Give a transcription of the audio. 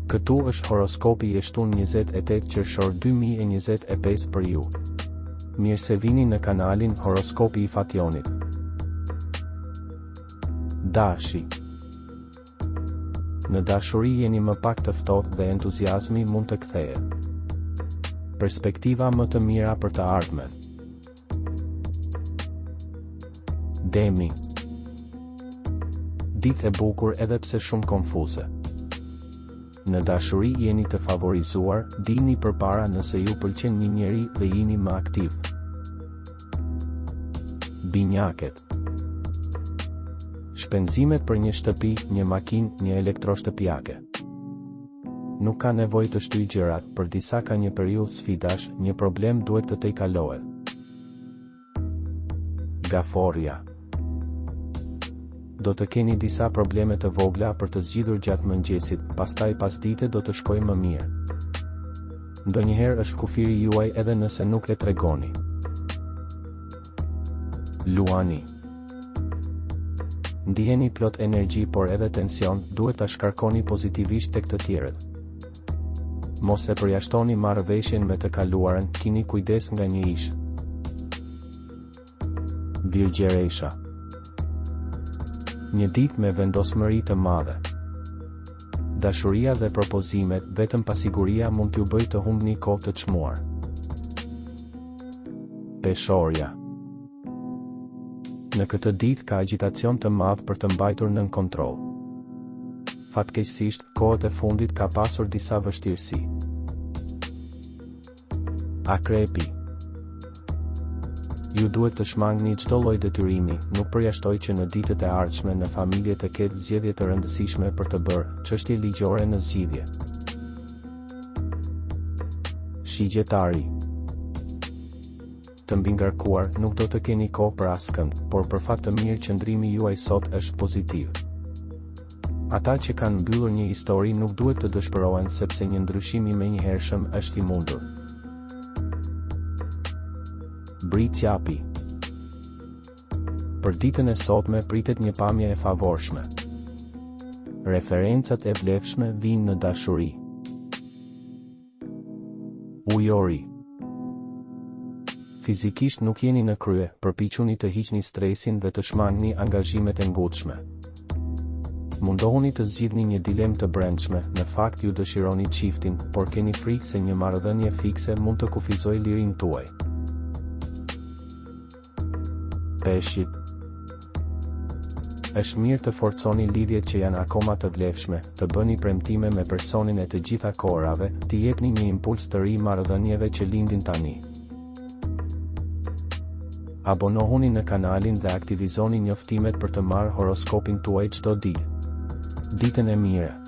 Këtu është horoskopi i shtun 28 qershor 2025 për ju. Mirë se vini në kanalin Horoskopi i Fationit. Dashi. Në dashuri jeni më pak të ftohtë dhe entuziazmi mund të kthehet. Perspektiva më të mira për të ardhmen. Demi. Ditë e bukur edhe pse shumë konfuze. Në dashuri jeni të favorizuar, dini përpara nëse ju pëlqen një njeri dhe jeni më aktiv. Binjaket. Shpenzimet për një shtëpi, një makinë, një elektroshtëpiake. Nuk ka nevojë të shtyj gjërat, për disa ka një periudhë sfidash, një problem duhet të tejkalohet. Gaforja. Do të keni disa probleme të vogla për të zgjidhur gjatë mëngjesit, pastaj pasdite do të shkojë më mirë. Ndonjëherë është kufiri juaj edhe nëse nuk e tregoni. Luani. Ndiheni plot energji por edhe tension, duhet ta shkarkoni pozitivisht tek të tjerët. Mos e përjashtoni marrëveshjen me të kaluarën, keni kujdes nga një ish. Virgjeresha. Një ditë me vendosmëri të madhe. Dashuria dhe propozimet, vetëm pasiguria mund t'ju bëjë të humbni kohë të çmuar. Peshorja. Në këtë ditë ka agitacion të madh për të mbajtur nën kontroll. Fatkeqësisht, kohët e fundit ka pasur disa vështirësi. Akrepi. Ju duhet të shmangni çdo lloj detyrimi, nuk përjashtoj që në ditët e ardhshme në familje të ketë zgjedhje të rëndësishme për të bërë, çështje ligjore në zgjidhje. Shigjetari. Të mbingarkuar, nuk do të keni kohë për askënd, por për fat të mirë qëndrimi juaj sot është pozitiv. Ata që kanë mbyllur një histori nuk duhet të dëshpërohen sepse një ndryshim i menjëhershëm është i mundur. Britsjapi. Për ditën e sotme pritet një pamje e favorshme. Referencat e vlefshme vijnë në dashuri. Ujori. Fizikisht nuk jeni në krye, përpiquni të hiqni stresin dhe të shmangni angazhimet e ngutshme. Mundohuni të zgjidhni një dilemë të brendshme, në fakt ju dëshironi çiftin, por keni frikë se një marrëdhënie fikse mund të kufizojë lirinë tuaj. Peshqit. Është mirë të forconi lidhjet që janë akoma të vlefshme, të bëni premtime me personin e të gjitha kohërave, t'i jepni një impuls të ri marrëdhënieve që lindin tani. Abonohuni në kanalin dhe aktivizoni njoftimet për të marrë horoskopin tuaj çdo ditë. Ditën e mirë.